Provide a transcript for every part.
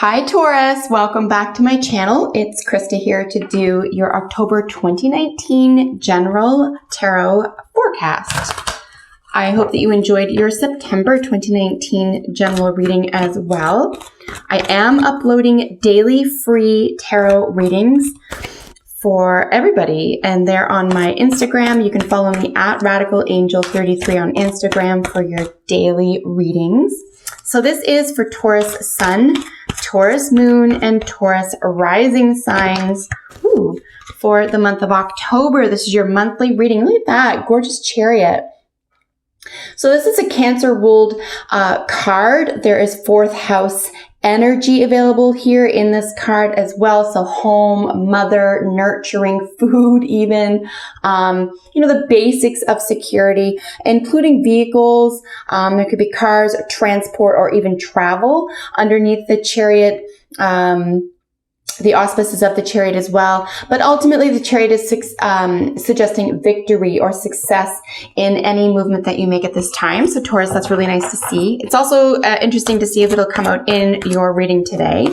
Hi Taurus, welcome back to my channel. It's Krista here to do your October 2019 general tarot forecast. I hope that you enjoyed your September 2019 general reading as well. I am uploading daily free tarot readings for everybody, and they're on my Instagram. You can follow me at RadicalAngel33 on Instagram for your daily readings. So this is for Taurus Sun, Taurus Moon, and Taurus Rising signs for the month of October. This is your monthly reading. Look at that gorgeous chariot. So this is a Cancer ruled card. There is fourth house energy available here in this card as well. So home, mother, nurturing, food even, the basics of security, including vehicles. There could be cars, transport, or even travel underneath the chariot. The auspices of the chariot as well. But ultimately, the chariot is suggesting victory or success in any movement that you make at this time. So Taurus, that's really nice to see. It's also interesting to see if it'll come out in your reading today.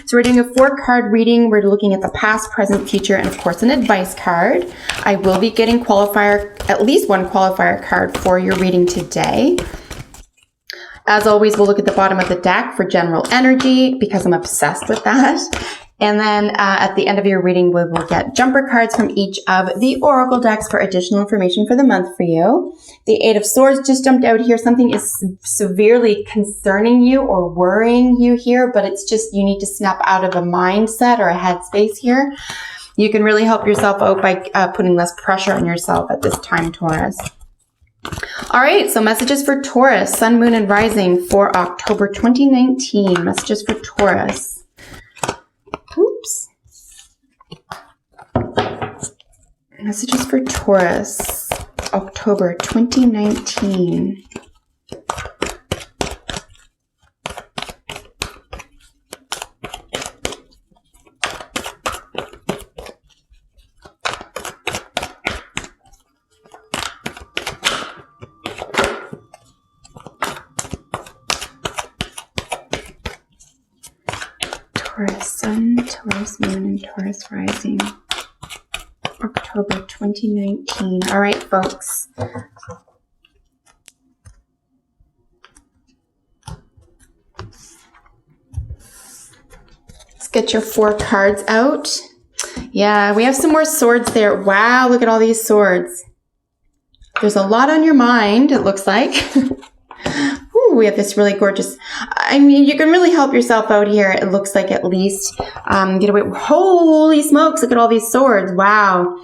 So we're doing a 4-card reading. We're looking at the past, present, future, and of course, an advice card. I will be getting at least one qualifier card for your reading today. As always, we'll look at the bottom of the deck for general energy because I'm obsessed with that. And then at the end of your reading, we will get jumper cards from each of the oracle decks for additional information for the month for you. The 8 of Swords just jumped out here. Something is severely concerning you or worrying you here, but it's just you need to snap out of a mindset or a headspace here. You can really help yourself out by putting less pressure on yourself at this time, Taurus. All right, so messages for Taurus, Sun, Moon, and Rising for October 2019. Messages for Taurus. Oops. Messages for Taurus, October 2019. Taurus Sun, Taurus Moon, and Taurus Rising, October 2019. All right, folks. Let's get your 4 cards out. Yeah, we have some more swords there. Wow, look at all these swords. There's a lot on your mind, it looks like. We have this really gorgeous, you can really help yourself out here. It looks like at least, get away. Holy smokes, look at all these swords. Wow.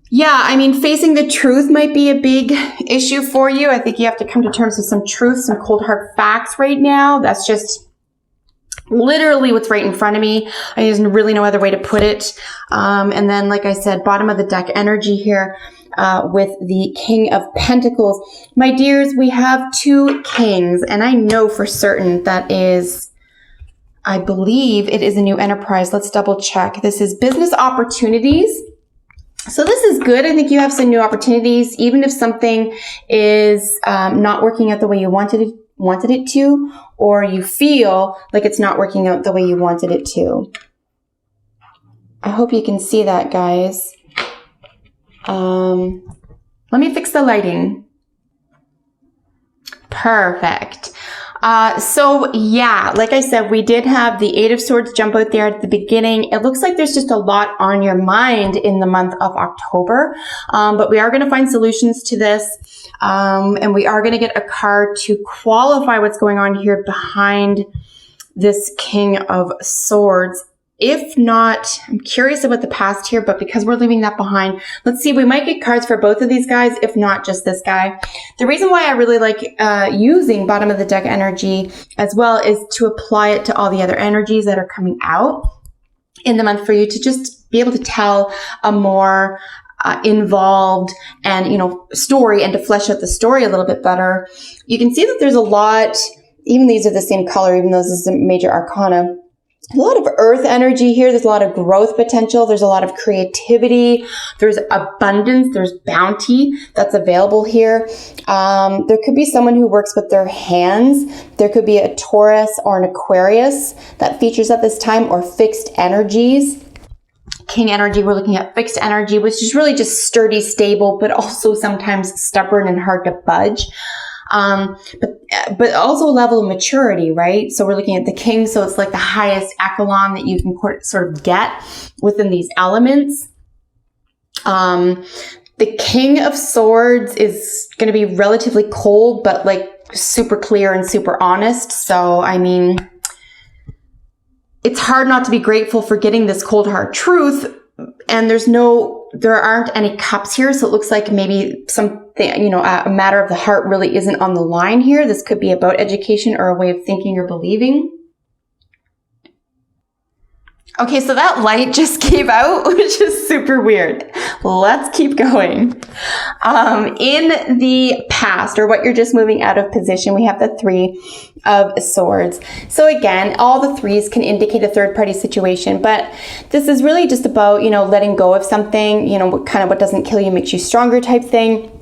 Yeah, facing the truth might be a big issue for you. I think you have to come to terms with some truth, some cold hard facts right now. That's just literally what's right in front of me. There's really no other way to put it. And then, like I said, bottom of the deck energy here. With the King of Pentacles. My dears, we have 2 kings, and I know for certain that is, I believe it is a new enterprise. Let's double check. This is business opportunities. So this is good. I think you have some new opportunities, even if something is not working out the way you wanted it to, or you feel like it's not working out the way you wanted it to. I hope you can see that, guys. Let me fix the lighting. Perfect. So yeah, like I said, we did have the 8 of Swords jump out there at the beginning. It looks like there's just a lot on your mind in the month of October. But we are going to find solutions to this. And we are going to get a card to qualify what's going on here behind this King of Swords. If not, I'm curious about the past here, but because we're leaving that behind, let's see, we might get cards for both of these guys, if not just this guy. The reason why I really like using bottom of the deck energy as well is to apply it to all the other energies that are coming out in the month for you to just be able to tell a more involved and, story, and to flesh out the story a little bit better. You can see that there's a lot, even these are the same color, even though this is a major arcana. a lot of earth energy here. There's a lot of growth potential. There's a lot of creativity. There's abundance. There's bounty that's available here. There could be someone who works with their hands. There could be a Taurus or an Aquarius that features at this time, or fixed energies. King energy, we're looking at fixed energy, which is really just sturdy, stable, but also sometimes stubborn and hard to budge. But also a level of maturity, right? So we're looking at the king. So it's like the highest echelon that you can sort of get within these elements. The King of Swords is going to be relatively cold, but like super clear and super honest. So, I mean, it's hard not to be grateful for getting this cold hard truth. And there aren't any cups here. So it looks like maybe something, you know, a matter of the heart really isn't on the line here. This could be about education or a way of thinking or believing. Okay, so that light just gave out, which is super weird. Let's keep going. In the past, or what you're just moving out of position, we have the Three of Swords. So again, all the threes can indicate a third party situation, but this is really just about, you know, letting go of something, you know, what doesn't kill you makes you stronger type thing.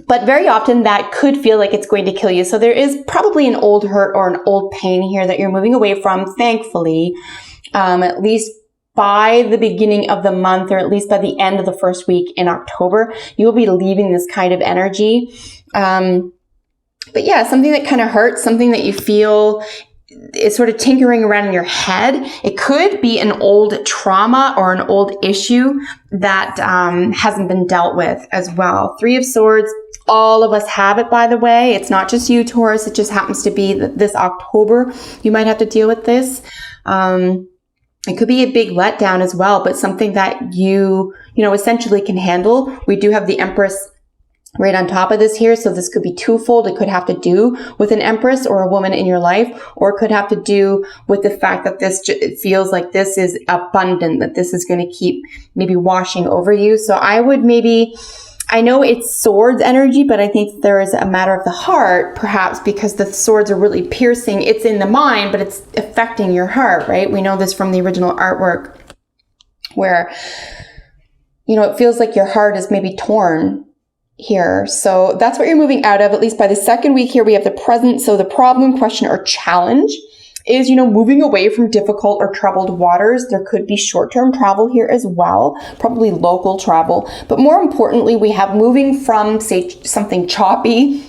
But very often that could feel like it's going to kill you. So there is probably an old hurt or an old pain here that you're moving away from, thankfully. At least by the beginning of the month, or at least by the end of the first week in October, you will be leaving this kind of energy. But yeah, something that kind of hurts, something that you feel is sort of tinkering around in your head. It could be an old trauma or an old issue that hasn't been dealt with as well. Three of Swords, all of us have it, by the way. It's not just you, Taurus. It just happens to be that this October you might have to deal with this. It could be a big letdown as well, but something that you essentially can handle. We do have the Empress right on top of this here. So this could be twofold. It could have to do with an Empress or a woman in your life, or it could have to do with the fact that it feels like this is abundant, that this is going to keep maybe washing over you. So I know it's swords energy, but I think there is a matter of the heart, perhaps because the swords are really piercing. It's in the mind, but it's affecting your heart, right? We know this from the original artwork where, it feels like your heart is maybe torn here. So that's what you're moving out of, at least by the second week here. We have the present. So the problem, question, or challenge is, moving away from difficult or troubled waters. There could be short-term travel here as well, probably local travel. But more importantly, we have moving from, say, something choppy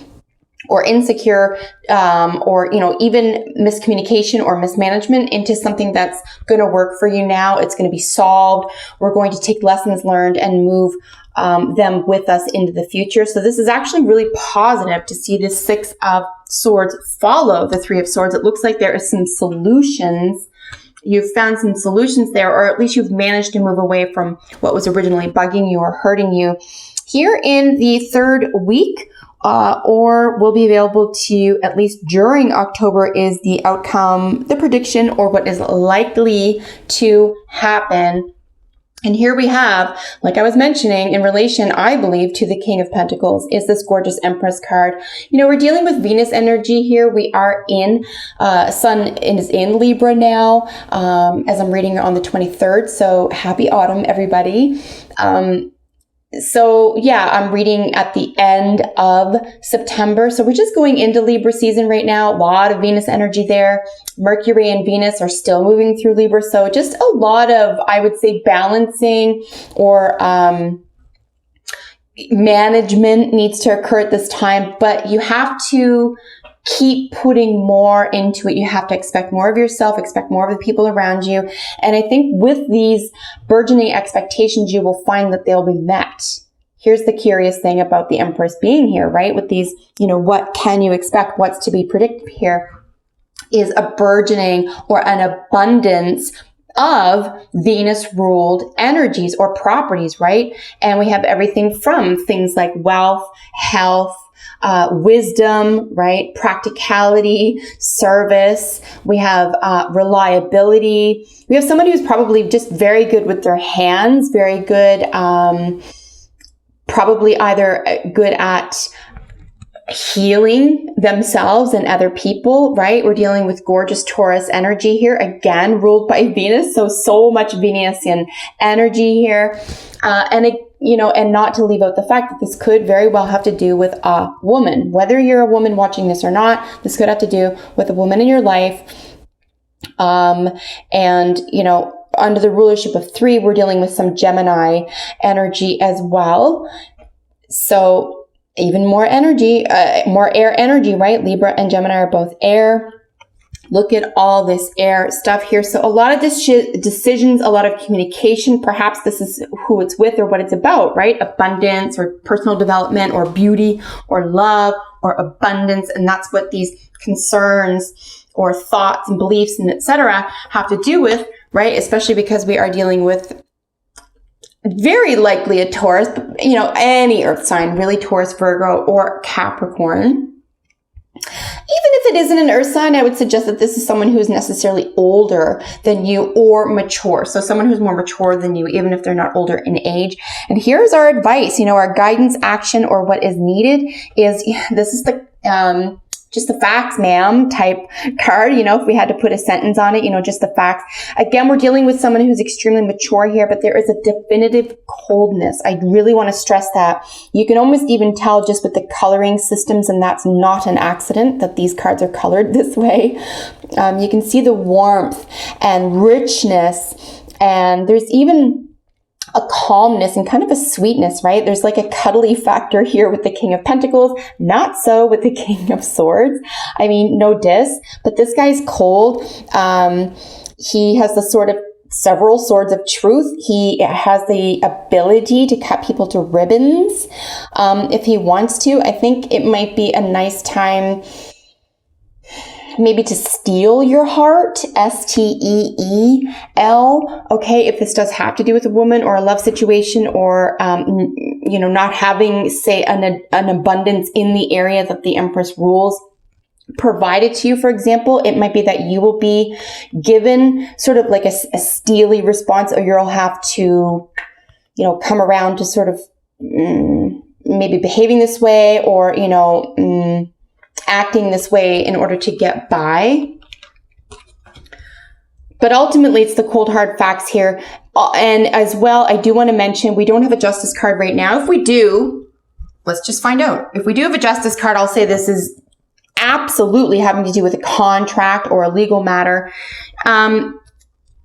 or insecure, or, even miscommunication or mismanagement into something that's going to work for you now. It's going to be solved. We're going to take lessons learned and move them with us into the future. So this is actually really positive to see this Six of Swords follow the Three of Swords. It looks like there is some solutions. You've found some solutions there, or at least you've managed to move away from what was originally bugging you or hurting you. Here in the third week, or will be available to you at least during October, is the outcome, the prediction, or what is likely to happen. And here we have, like I was mentioning, in relation, I believe, to the King of Pentacles, is this gorgeous Empress card. We're dealing with Venus energy here. We are in, Sun is in Libra now, as I'm reading on the 23rd. So happy autumn, everybody. So yeah, I'm reading at the end of September. So we're just going into Libra season right now. A lot of Venus energy there. Mercury and Venus are still moving through Libra. So just a lot of, I would say, balancing or management needs to occur at this time. But you have to keep putting more into it. You have to expect more of yourself, expect more of the people around you. And I think with these burgeoning expectations, you will find that they'll be met. Here's the curious thing about the Empress being here, right? With these, what can you expect? What's to be predicted here is a burgeoning or an abundance of Venus-ruled energies or properties, right? And we have everything from things like wealth, health, wisdom, right? Practicality, service. We have reliability. We have somebody who's probably just very good with their hands, very good, probably either good at healing themselves and other people, right? We're dealing with gorgeous Taurus energy here, again, ruled by Venus. So much Venusian energy here. And not to leave out the fact that this could very well have to do with a woman. Whether you're a woman watching this or not, this could have to do with a woman in your life. Under the rulership of 3, we're dealing with some Gemini energy as well. So even more energy, more air energy, right? Libra and Gemini are both air. Look at all this air stuff here. So a lot of decisions, a lot of communication. Perhaps this is who it's with or what it's about, right? Abundance or personal development or beauty or love or abundance. And that's what these concerns or thoughts and beliefs and etc. have to do with, right? Especially because we are dealing with very likely a Taurus, any earth sign, really Taurus, Virgo, or Capricorn. Even if it isn't an earth sign, I would suggest that this is someone who's necessarily older than you or mature. So someone who's more mature than you, even if they're not older in age. And here's our advice, our guidance, action, or what is needed is, this is the, just the facts, ma'am type card, if we had to put a sentence on it, just the facts. Again, we're dealing with someone who's extremely mature here, but there is a definitive coldness. I really want to stress that. You can almost even tell just with the coloring systems, and that's not an accident that these cards are colored this way. You can see the warmth and richness, and there's even a calmness and kind of a sweetness, right? There's like a cuddly factor here with the King of Pentacles, not so with the King of Swords. I mean, no diss, but this guy's cold. He has the sort of several swords of truth. He has the ability to cut people to ribbons if he wants to. I think it might be a nice time maybe to steal your heart, Steel, okay, if this does have to do with a woman or a love situation or, not having, say, an abundance in the area that the Empress rules provided to you, for example, it might be that you will be given sort of like a steely response, or you'll have to, come around to sort of maybe behaving this way or, acting this way in order to get by. But ultimately, it's the cold hard facts here. And as well, I do want to mention, we don't have a justice card right now. If we do, let's just find out. If we do have a justice card, I'll say this is absolutely having to do with a contract or a legal matter.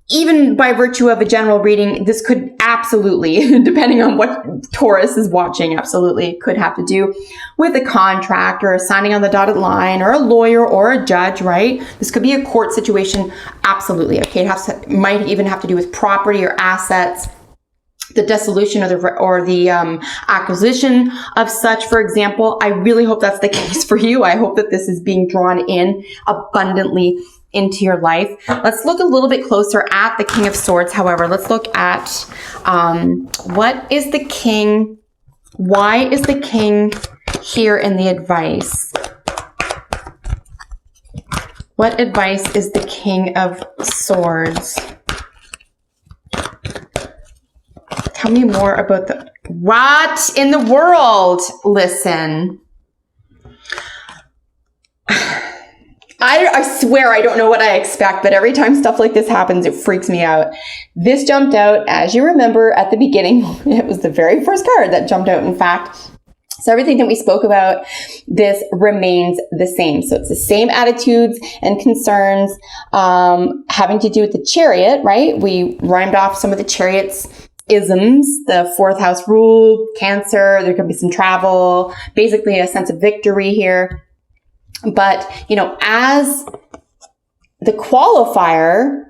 Even by virtue of a general reading, this could absolutely, depending on what Taurus is watching, absolutely could have to do with a contract or signing on the dotted line or a lawyer or a judge, right? This could be a court situation. Absolutely. Okay. It might even have to do with property or assets, the dissolution or the acquisition of such, for example. I really hope that's the case for you. I hope that this is being drawn in abundantly into your life. Let's look a little bit closer at the King of Swords. However, let's look at what is the King? Why is the King here in the advice? What advice is the King of Swords? Tell me more about what in the world? Listen. I swear I don't know what I expect, but every time stuff like this happens, it freaks me out. This jumped out, as you remember, at the beginning. It was the very first card that jumped out, in fact. So everything that we spoke about, this remains the same. So it's the same attitudes and concerns having to do with the Chariot, right? We rhymed off some of the Chariot's isms, the 4th house rule, Cancer, there could be some travel, basically a sense of victory here. But, as the qualifier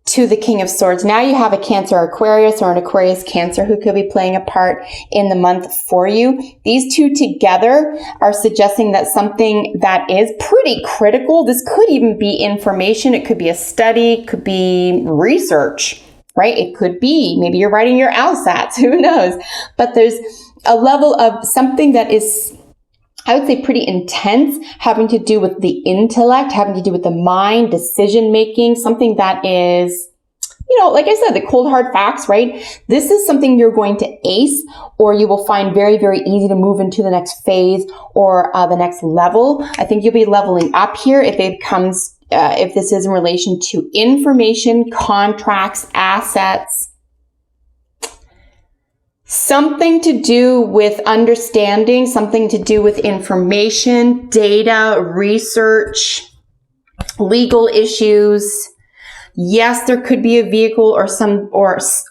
to the King of Swords, now you have a Cancer Aquarius or an Aquarius Cancer who could be playing a part in the month for you. These two together are suggesting that something that is pretty critical, this could even be information, it could be a study, it could be research, right? It could be, maybe you're writing your LSATs, who knows? But there's a level of something that is, I would say, pretty intense, having to do with the intellect, having to do with the mind, decision making, something that is you know, like I said, the cold hard facts, right? This is something you're going to ace, or you will find very, very easy to move into the next phase or the next level. I think you'll be leveling up here if it comes, if this is in relation to information, contracts, assets, something to do with understanding, something to do with information, data, research, legal issues. Yes, there could be a vehicle or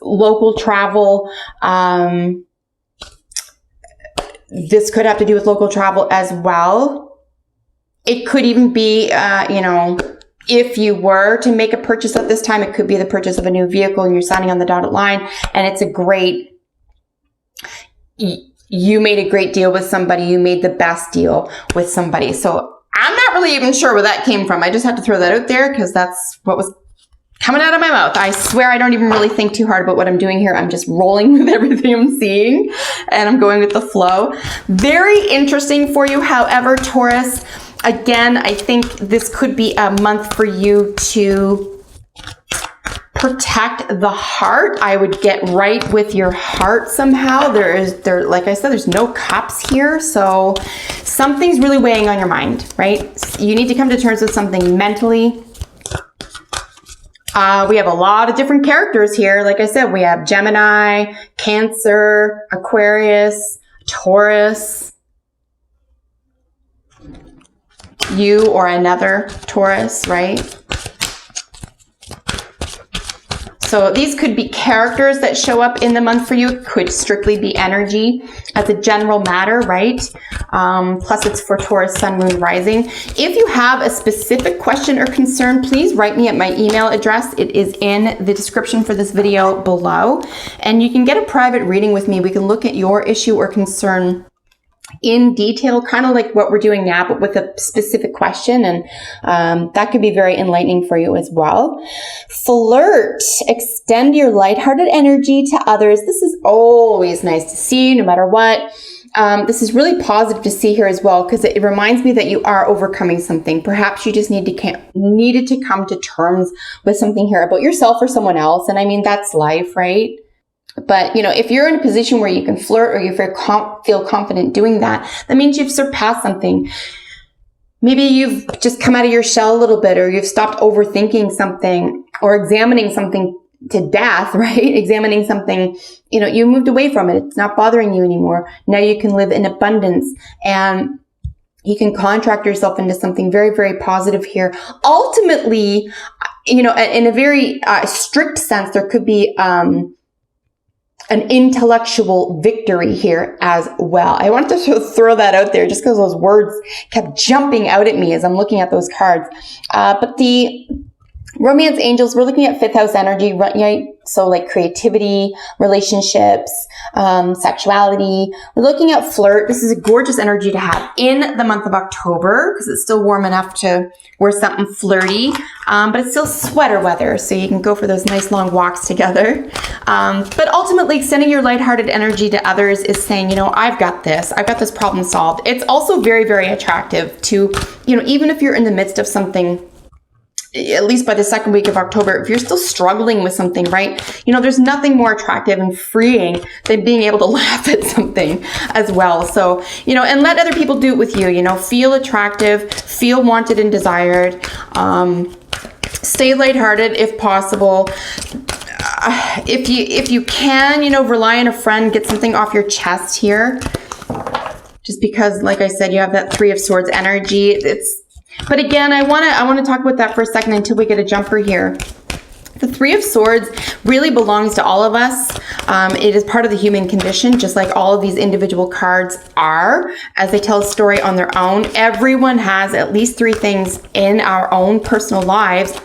local travel. This could have to do with local travel as well. It could even be, you know, if you were to make a purchase at this time, it could be the purchase of a new vehicle and you're signing on the dotted line, and it's a great, you made a great deal with somebody. You made the best deal with somebody. So I'm not really even sure where that came from. I just had to throw that out there because that's what was coming out of my mouth. I swear I don't even really think too hard about what I'm doing here. I'm just rolling with everything I'm seeing and I'm going with the flow. Very interesting for you, however, Taurus. Again, I think this could be a month for you to protect the heart. I would get right with your heart somehow. Like I said, there's no cups here. So something's really weighing on your mind, right? You need to come to terms with something mentally. We have a lot of different characters here. Like I said, we have Gemini, Cancer, Aquarius, Taurus. You or another Taurus, right? So these could be characters that show up in the month for you. It could strictly be energy as a general matter, right? Plus it's for Taurus, Sun, Moon, Rising. If you have a specific question or concern, please write me at my email address. It is in the description for this video below. And you can get a private reading with me. We can look at your issue or concern in detail, kind of like what we're doing now, but with a specific question. And that could be very enlightening for you as well. Flirt. Extend your lighthearted energy to others. This is always nice to see, no matter what. This is really positive to see here as well, because it reminds me that you are overcoming something. Perhaps you just needed to come to terms with something here about yourself or someone else. And I mean, that's life, right? But, you know, if you're in a position where you can flirt or you feel confident doing that, that means you've surpassed something. Maybe you've just come out of your shell a little bit, or you've stopped overthinking something or examining something to death, right? Examining something, you know, you moved away from it. It's not bothering you anymore. Now you can live in abundance and you can contract yourself into something very, very positive here. Ultimately, you know, in a very strict sense, there could be, an intellectual victory here as well. I wanted to throw that out there just because those words kept jumping out at me as I'm looking at those cards. But the romance angels, we're looking at 5th house energy, right? So like creativity, relationships, sexuality. We're looking at flirt. This is a gorgeous energy to have in the month of October because it's still warm enough to wear something flirty, but it's still sweater weather. So you can go for those nice long walks together. But ultimately extending your lighthearted energy to others is saying, you know, I've got this problem solved. It's also very, very attractive to, you know, even if you're in the midst of something, at least by the second week of October, if you're still struggling with something, right? You know, there's nothing more attractive and freeing than being able to laugh at something as well. So, you know, and let other people do it with you, you know, feel attractive, feel wanted and desired, stay lighthearted if possible. If you can, you know, rely on a friend, get something off your chest here. Just because, like I said, you have that 3 of Swords energy. But again, I want to talk about that for a second until we get a jumper here. The 3 of Swords really belongs to all of us. It is part of the human condition, just like all of these individual cards are, as they tell a story on their own. Everyone has at least 3 things in our own personal lives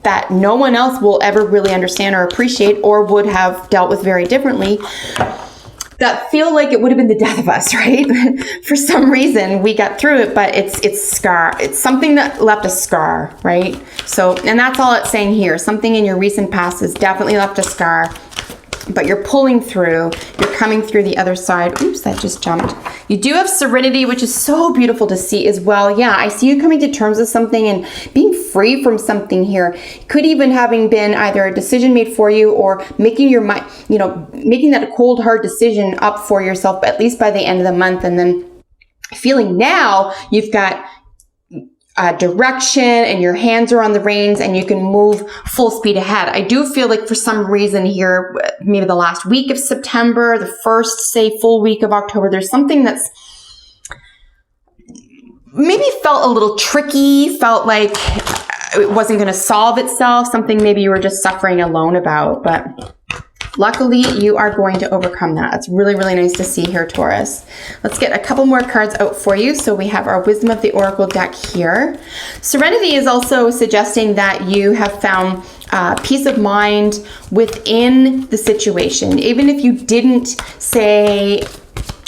that no one else will ever really understand or appreciate, or would have dealt with very differently, that feel like it would have been the death of us, right? For some reason we got through it, but it's something that left a scar, right? So, and that's all it's saying here. Something in your recent past has definitely left a scar. but you're pulling through. You're coming through the other side. Oops, that just jumped. You do have serenity, which is so beautiful to see as well. Yeah, I see you coming to terms with something and being free from something here. Could even having been either a decision made for you or making your mind, you know, making that a cold, hard decision up for yourself, at least by the end of the month. And then feeling now you've got direction and your hands are on the reins and you can move full speed ahead. I do feel like for some reason here, maybe the last week of September, the first, say, full week of October, there's something that's maybe felt a little tricky, felt like it wasn't going to solve itself, something maybe you were just suffering alone about, but luckily, you are going to overcome that. It's really, really nice to see here, Taurus. Let's get a couple more cards out for you. So we have our Wisdom of the Oracle deck here. Serenity is also suggesting that you have found peace of mind within the situation. Even if you didn't, say,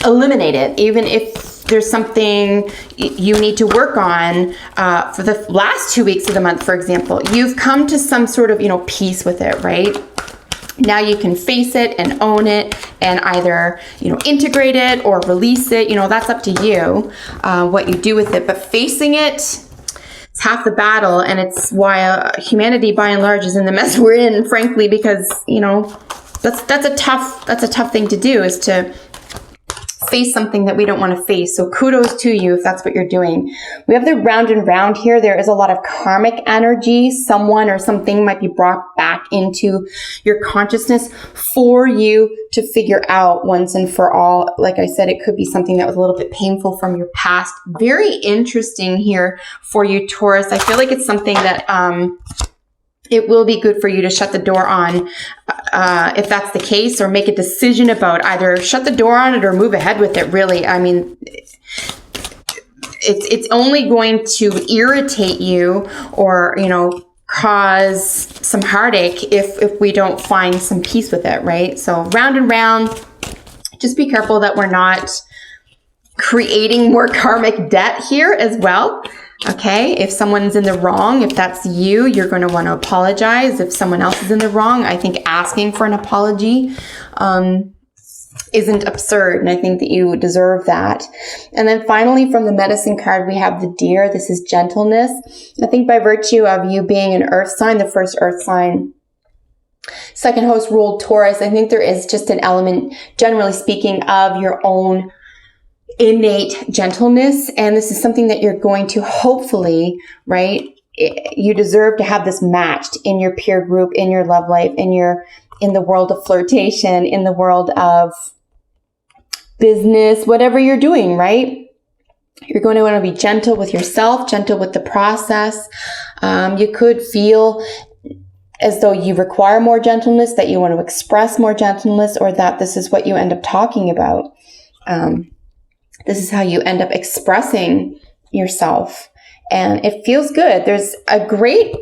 eliminate it, even if there's something you need to work on for the last 2 weeks of the month, for example, you've come to some sort of, you know, peace with it, right? Now you can face it and own it and either, you know, integrate it or release it. You know, that's up to you, what you do with it. But facing it, it's half the battle. And it's why humanity, by and large, is in the mess we're in, frankly, because, you know, that's a tough thing to do, is to face something that we don't want to face. So kudos to you if that's what you're doing. We have the round and round here. There is a lot of karmic energy. Someone or something might be brought back into your consciousness for you to figure out once and for all. Like I said, it could be something that was a little bit painful from your past. Very interesting here for you, Taurus. I feel like it's something that it will be good for you to shut the door on if that's the case, or make a decision about either shut the door on it or move ahead with it, really. I mean, it's only going to irritate you or, you know, cause some heartache if we don't find some peace with it, right? So round and round, just be careful that we're not creating more karmic debt here as well. Okay, if someone's in the wrong, if that's you, you're going to want to apologize. If someone else is in the wrong, I think asking for an apology isn't absurd, and I think that you deserve that. And then finally, from the medicine card, we have the deer. This is gentleness. I think by virtue of you being an earth sign, the first earth sign, second host ruled Taurus, I think there is just an element, generally speaking, of your own innate gentleness. And this is something that you're going to hopefully, right? You deserve to have this matched in your peer group, in your love life, in the world of flirtation, in the world of business, whatever you're doing, right? You're going to want to be gentle with yourself, gentle with the process. You could feel as though you require more gentleness, that you want to express more gentleness, or that this is what you end up talking about. This is how you end up expressing yourself. And it feels good. There's a great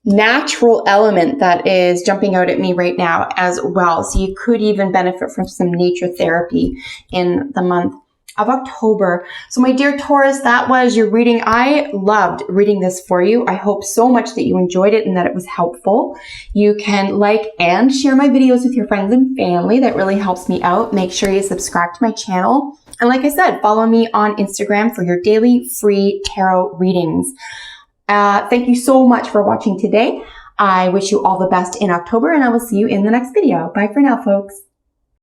natural element that is jumping out at me right now as well. So you could even benefit from some nature therapy in the month of October. So my dear Taurus, that was your reading. I loved reading this for you. I hope so much that you enjoyed it and that it was helpful. You can like and share my videos with your friends and family. That really helps me out. Make sure you subscribe to my channel. And like I said, follow me on Instagram for your daily free tarot readings. Thank you so much for watching today. I wish you all the best in October, and I will see you in the next video. Bye for now, folks.